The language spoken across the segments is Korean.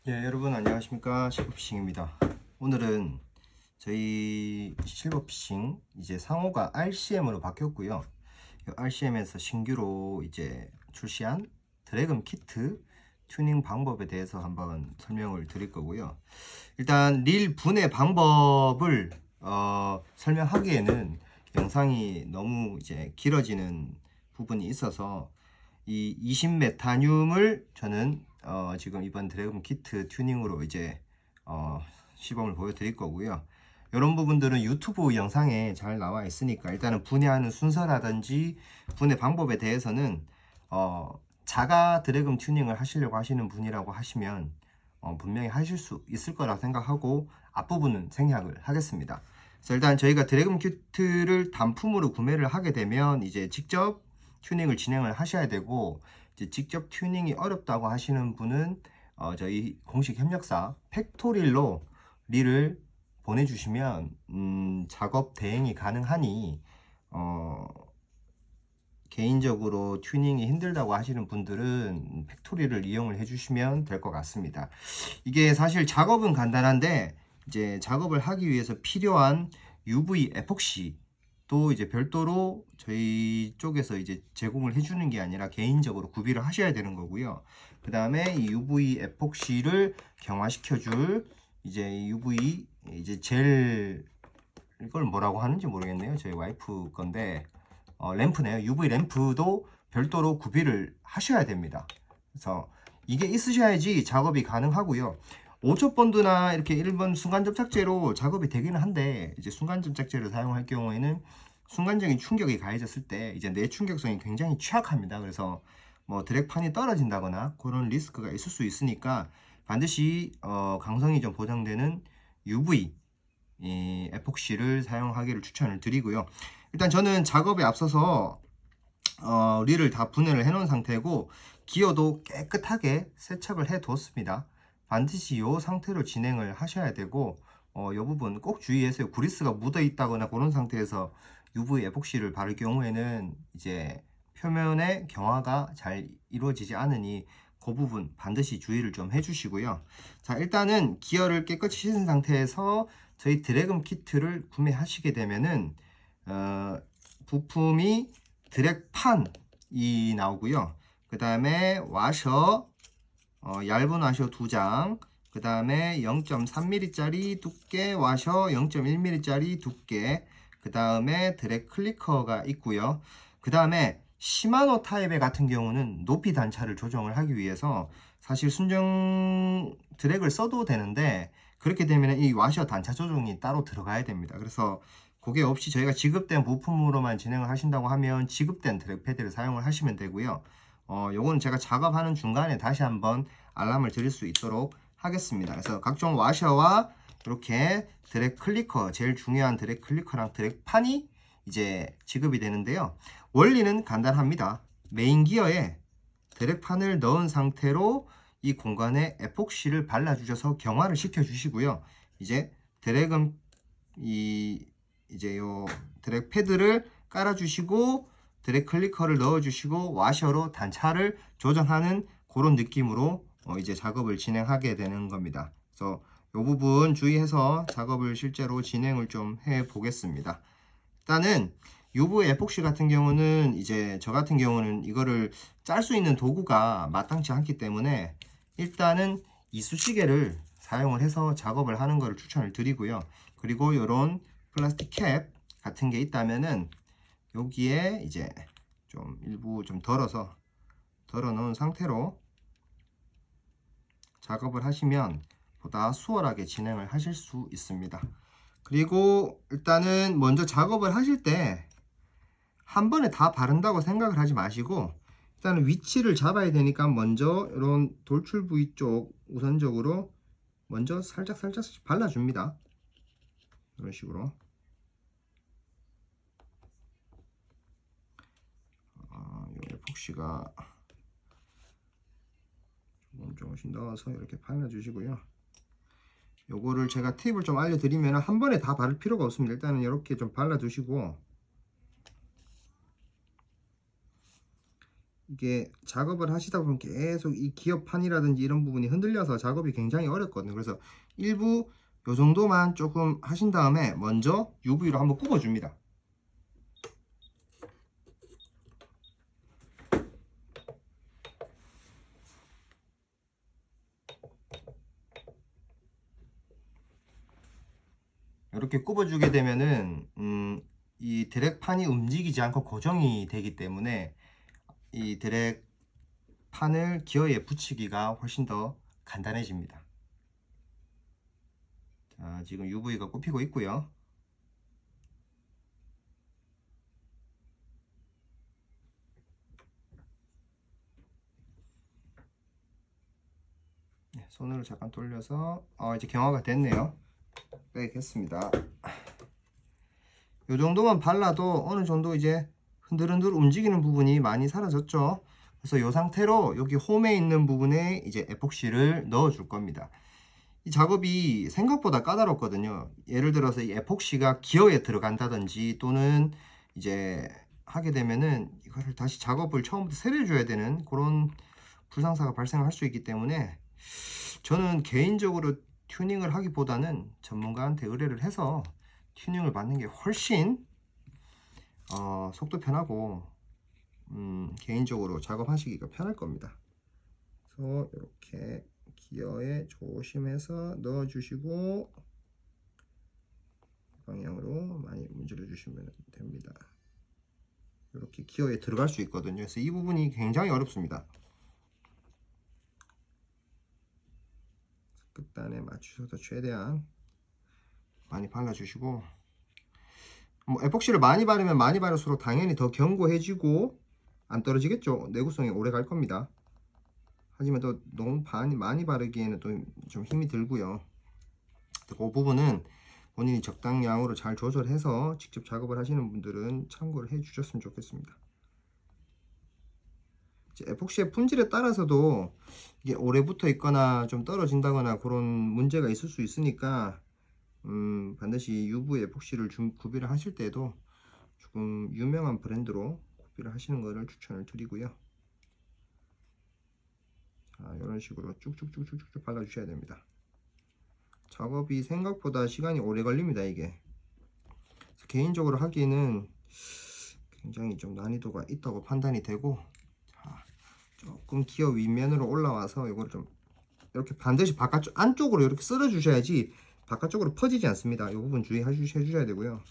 네, 여러분 안녕하십니까, 실버피싱입니다. 오늘은 저희 실버피싱 이제 상호가 RCM으로 바뀌었고요. RCM에서 신규로 이제 출시한 드래곤 키트 튜닝 방법에 대해서 한번 설명을 드릴 거고요. 일단 릴 분해 방법을 설명하기에는 영상이 너무 이제 길어지는 부분이 있어서 이 20메타뇽을 저는 지금 이번 드래곤 키트 튜닝으로 이제 시범을 보여드릴 거고요. 이런 부분들은 유튜브 영상에 잘 나와 있으니까 일단은 분해하는 순서라든지 분해 방법에 대해서는 자가 드래곤 튜닝을 하시려고 하시는 분이라고 하시면 분명히 하실 수 있을 거라 생각하고 앞부분은 생략을 하겠습니다. 그래서 일단 저희가 드래곤 키트를 단품으로 구매를 하게 되면 이제 직접 튜닝을 진행을 하셔야 되고, 이제 직접 튜닝이 어렵다고 하시는 분은 저희 공식 협력사 팩토릴로 릴을 보내주시면 작업 대행이 가능하니 개인적으로 튜닝이 힘들다고 하시는 분들은 팩토리를 이용을 해주시면 될 것 같습니다. 이게 사실 작업은 간단한데 이제 작업을 하기 위해서 필요한 UV 에폭시 또 이제 별도로 저희 쪽에서 이제 제공을 해주는 게 아니라 개인적으로 구비를 하셔야 되는 거고요. 그 다음에 이 UV 에폭시를 경화시켜줄 이제 UV 이제 젤, 이걸 뭐라고 하는지 모르겠네요. 저희 와이프 건데 램프네요. UV 램프도 별도로 구비를 하셔야 됩니다. 그래서 이게 있으셔야지 작업이 가능하고요. 5초 본드나 이렇게 1번 순간 접착제로 작업이 되기는 한데, 이제 순간 접착제를 사용할 경우에는 순간적인 충격이 가해졌을 때 이제 내충격성이 굉장히 취약합니다. 그래서 뭐 드랙판이 떨어진다거나 그런 리스크가 있을 수 있으니까 반드시 강성이 좀 보장되는 UV 이 에폭시를 사용하기를 추천을 드리고요. 일단 저는 작업에 앞서서 릴을 다 분해를 해 놓은 상태고 기어도 깨끗하게 세척을 해 뒀습니다. 반드시 이 상태로 진행을 하셔야 되고 이 부분 꼭 주의하세요. 그리스가 묻어 있다거나 그런 상태에서 UV 에폭시를 바를 경우에는 이제 표면의 경화가 잘 이루어지지 않으니 그 부분 반드시 주의를 좀 해주시고요. 자, 일단은 기어를 깨끗이 씻은 상태에서 저희 드래곤 키트를 구매하시게 되면은 부품이 드랙판이 나오고요. 그 다음에 와셔, 얇은 와셔 2장, 그 다음에 0.3mm 짜리 두께 와셔 0.1mm 짜리 두께, 그 다음에 드랙 클리커가 있고요. 그 다음에 시마노 타입의 같은 경우는 높이 단차를 조정을 하기 위해서 사실 순정 드랙을 써도 되는데, 그렇게 되면 이 와셔 단차 조정이 따로 들어가야 됩니다. 그래서 그게 없이 저희가 지급된 부품으로만 진행을 하신다고 하면 지급된 드랙 패드를 사용을 하시면 되고요. 요거는 제가 작업하는 중간에 다시 한번 알람을 드릴 수 있도록 하겠습니다. 그래서 각종 와셔와 이렇게 드랙 클리커, 제일 중요한 드랙 클리커랑 드랙판이 이제 지급이 되는데요. 원리는 간단합니다. 메인 기어에 드랙판을 넣은 상태로 이 공간에 에폭시를 발라주셔서 경화를 시켜주시고요. 이제 드랙은 이제 요 드랙 패드를 깔아주시고 드랙 클리커를 넣어주시고 와셔로 단차를 조정하는 그런 느낌으로 이제 작업을 진행하게 되는 겁니다. 그래서 이 부분 주의해서 작업을 실제로 진행을 좀 해 보겠습니다. 일단은 UV 에폭시 같은 경우는 이제 저 같은 경우는 이거를 짤 수 있는 도구가 마땅치 않기 때문에 일단은 이쑤시개를 사용을 해서 작업을 하는 것을 추천을 드리고요. 그리고 이런 플라스틱 캡 같은 게 있다면은 여기에 이제 좀 일부 좀 덜어 놓은 상태로 작업을 하시면 보다 수월하게 진행을 하실 수 있습니다. 그리고 일단은 먼저 작업을 하실 때 한 번에 다 바른다고 생각을 하지 마시고 일단은 위치를 잡아야 되니까 먼저 이런 돌출 부위 쪽 우선적으로 먼저 살짝 발라줍니다. 이런 식으로 요 에폭시가 조금씩 넣어서 이렇게 발라주시고요. 요거를 제가 팁을 좀 알려드리면 한 번에 다 바를 필요가 없습니다. 일단은 이렇게 좀 발라두시고 이게 작업을 하시다 보면 계속 이 기어판이라든지 이런 부분이 흔들려서 작업이 굉장히 어렵거든요. 그래서 일부 요 정도만 조금 하신 다음에 먼저 UV로 한번 굽어줍니다. 이렇게 굽어주게 되면은 이 드랙판이 움직이지 않고 고정이 되기 때문에 이 드랙판을 기어에 붙이기가 훨씬 더 간단해집니다. 자, 지금 UV가 굽히고 있고요. 네, 손으로 잠깐 돌려서 이제 경화가 됐네요. 빼겠습니다. 이 정도만 발라도 어느 정도 이제 흔들흔들 움직이는 부분이 많이 사라졌죠. 그래서 이 상태로 여기 홈에 있는 부분에 이제 에폭시를 넣어 줄 겁니다. 이 작업이 생각보다 까다롭거든요. 예를 들어서 이 에폭시가 기어에 들어간다든지 또는 이제 하게 되면은 이거를 다시 작업을 처음부터 새로 해줘야 되는 그런 불상사가 발생할 수 있기 때문에 저는 개인적으로 튜닝을 하기보다는 전문가한테 의뢰를 해서 튜닝을 받는 게 훨씬 속도 편하고 개인적으로 작업하시기가 편할 겁니다. 그래서 이렇게 기어에 조심해서 넣어주시고 방향으로 많이 문질러 주시면 됩니다. 이렇게 기어에 들어갈 수 있거든요. 그래서 이 부분이 굉장히 어렵습니다. 끝단에 맞추셔서 최대한 많이 발라주시고, 뭐 에폭시를 많이 바르면 많이 바를수록 당연히 더 견고해지고 안 떨어지겠죠. 내구성이 오래 갈 겁니다. 하지만 또 너무 많이 바르기에는 또 좀 힘이 들고요. 그 부분은 본인이 적당량으로 잘 조절해서 직접 작업을 하시는 분들은 참고를 해 주셨으면 좋겠습니다. 에폭시의 품질에 따라서도 이게 오래 붙어 있거나 좀 떨어진다거나 그런 문제가 있을 수 있으니까 반드시 UV 에폭시를 구비를 하실 때도 조금 유명한 브랜드로 구비를 하시는 것을 추천을 드리고요. 자, 이런 식으로 쭉쭉쭉쭉쭉 발라주셔야 됩니다. 작업이 생각보다 시간이 오래 걸립니다. 이게 개인적으로 하기에는 굉장히 좀 난이도가 있다고 판단이 되고, 자, 조금 기어 윗면으로 올라와서 이걸 좀 이렇게 반드시 바깥쪽 안쪽으로 이렇게 쓸어 주셔야지 바깥쪽으로 퍼지지 않습니다. 이 부분 주의해 주셔야 되고요.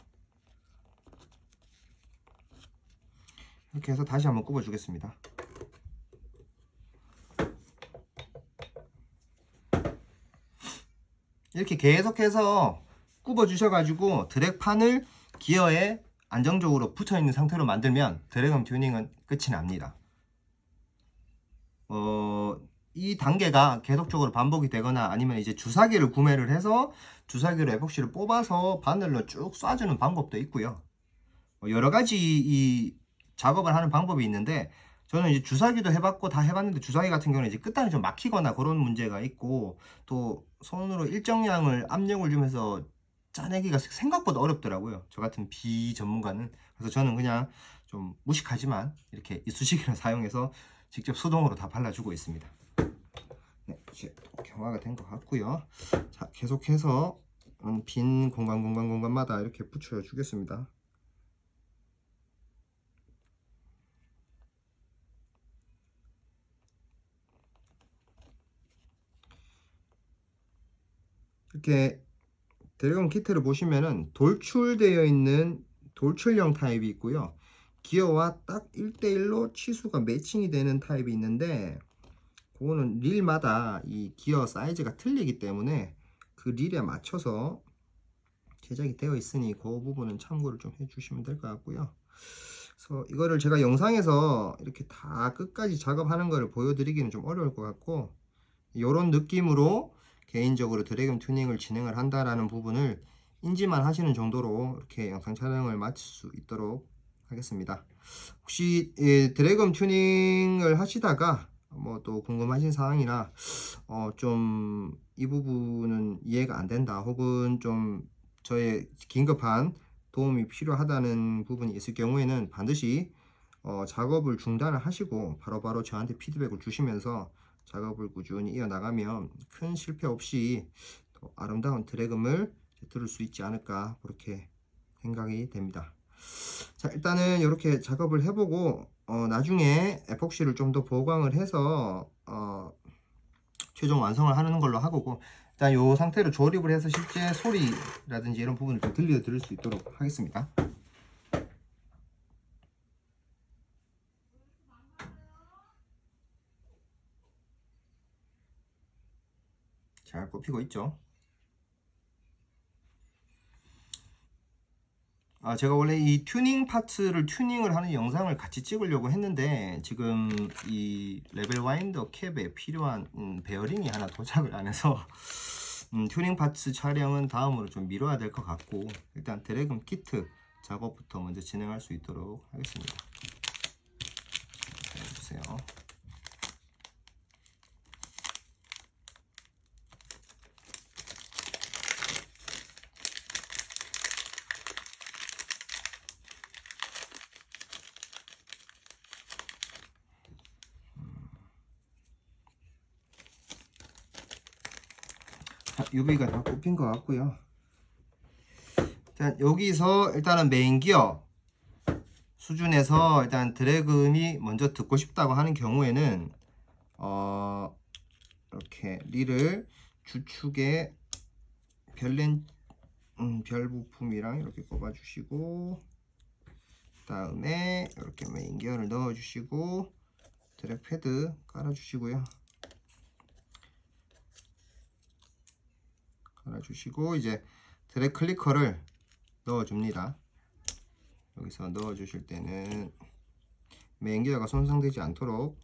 이렇게 해서 다시 한번 굽어 주겠습니다. 이렇게 계속해서 굽어 주셔가지고 드랙판을 기어에 안정적으로 붙어 있는 상태로 만들면 드래곤 튜닝은 끝이 납니다. 이 단계가 계속적으로 반복이 되거나 아니면 이제 주사기를 구매를 해서 주사기로 에폭시를 뽑아서 바늘로 쭉 쏴주는 방법도 있고요. 여러 가지 이 작업을 하는 방법이 있는데, 저는 이제 주사기도 해봤고 다 해봤는데 주사기 같은 경우는 이제 끝단이 좀 막히거나 그런 문제가 있고, 또 손으로 일정량을 압력을 주면서 짜내기가 생각보다 어렵더라고요. 저 같은 비전문가는. 그래서 저는 그냥 좀 무식하지만 이렇게 이쑤시개를 사용해서 직접 수동으로 다 발라주고 있습니다. 네, 이제 경화가 된 것 같고요. 자, 계속해서 빈 공간마다 이렇게 붙여 주겠습니다. 이렇게 드래곤 키트를 보시면은 돌출되어 있는 돌출형 타입이 있고요. 기어와 딱 1대1로 치수가 매칭이 되는 타입이 있는데, 그거는 릴마다 이 기어 사이즈가 틀리기 때문에 그 릴에 맞춰서 제작이 되어 있으니 그 부분은 참고를 좀 해주시면 될 것 같고요. 그래서 이거를 제가 영상에서 이렇게 다 끝까지 작업하는 거를 보여드리기는 좀 어려울 것 같고, 이런 느낌으로 개인적으로 드래곤 튜닝을 진행을 한다라는 부분을 인지만 하시는 정도로 이렇게 영상 촬영을 마칠 수 있도록 하겠습니다. 혹시 드래곤 튜닝을 하시다가 뭐 또 궁금하신 사항이나 좀 이 부분은 이해가 안 된다, 혹은 좀 저의 긴급한 도움이 필요하다는 부분이 있을 경우에는 반드시 작업을 중단을 하시고 바로바로 저한테 피드백을 주시면서 작업을 꾸준히 이어나가면 큰 실패 없이 더 아름다운 드래금을 들을 수 있지 않을까 그렇게 생각이 됩니다. 자, 일단은 이렇게 작업을 해보고 나중에 에폭시를 좀 더 보강을 해서 최종 완성을 하는 걸로 하고, 일단 이 상태로 조립을 해서 실제 소리라든지 이런 부분을 좀 들려드릴 수 있도록 하겠습니다. 잘 꼽히고 있죠. 제가 원래 이 튜닝 파츠를 튜닝을 하는 영상을 같이 찍으려고 했는데 지금 이 레벨 와인더 캡에 필요한 베어링이 하나 도착을 안 해서 튜닝 파츠 촬영은 다음으로 좀 미뤄야 될 것 같고, 일단 드래금 키트 작업부터 먼저 진행할 수 있도록 하겠습니다. 해주세요. UV가 다 꼽힌 것 같고요. 일단 여기서 일단은 메인 기어 수준에서 일단 드래금이 먼저 듣고 싶다고 하는 경우에는 이렇게 릴을 주축에 별 부품이랑 이렇게 꼽아 주시고, 그다음에 이렇게 메인 기어를 넣어 주시고 드랙 패드 깔아 주시고요. 깔아주시고 이제 드랙 클리커를 넣어줍니다. 여기서 넣어주실 때는 메인 기어가 손상되지 않도록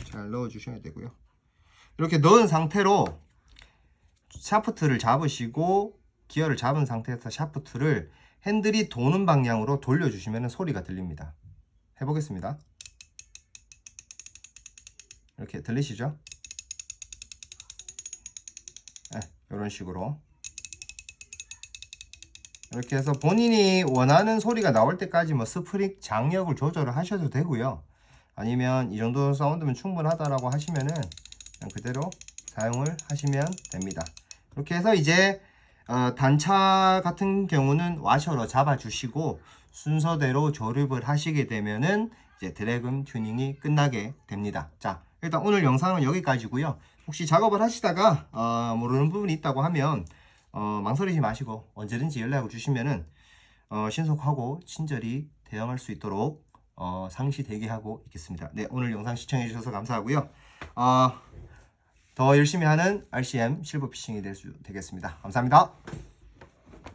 잘 넣어주셔야 되고요. 이렇게 넣은 상태로 샤프트를 잡으시고 기어를 잡은 상태에서 샤프트를 핸들이 도는 방향으로 돌려주시면 소리가 들립니다. 해보겠습니다. 이렇게 들리시죠? 네, 이런 식으로 이렇게 해서 본인이 원하는 소리가 나올 때까지 뭐 스프링 장력을 조절을 하셔도 되고요. 아니면 이 정도 사운드면 충분하다라고 하시면은 그냥 그대로 사용을 하시면 됩니다. 이렇게 해서 이제 단차 같은 경우는 와셔로 잡아주시고 순서대로 조립을 하시게 되면은 이제 드래금 튜닝이 끝나게 됩니다. 자, 일단 오늘 영상은 여기까지고요. 혹시 작업을 하시다가 모르는 부분이 있다고 하면 망설이지 마시고 언제든지 연락을 주시면은 신속하고 친절히 대응할 수 있도록 상시 대기하고 있겠습니다. 네, 오늘 영상 시청해 주셔서 감사하고요. 더 열심히 하는 RCM 실버 피싱이 되겠습니다. 감사합니다.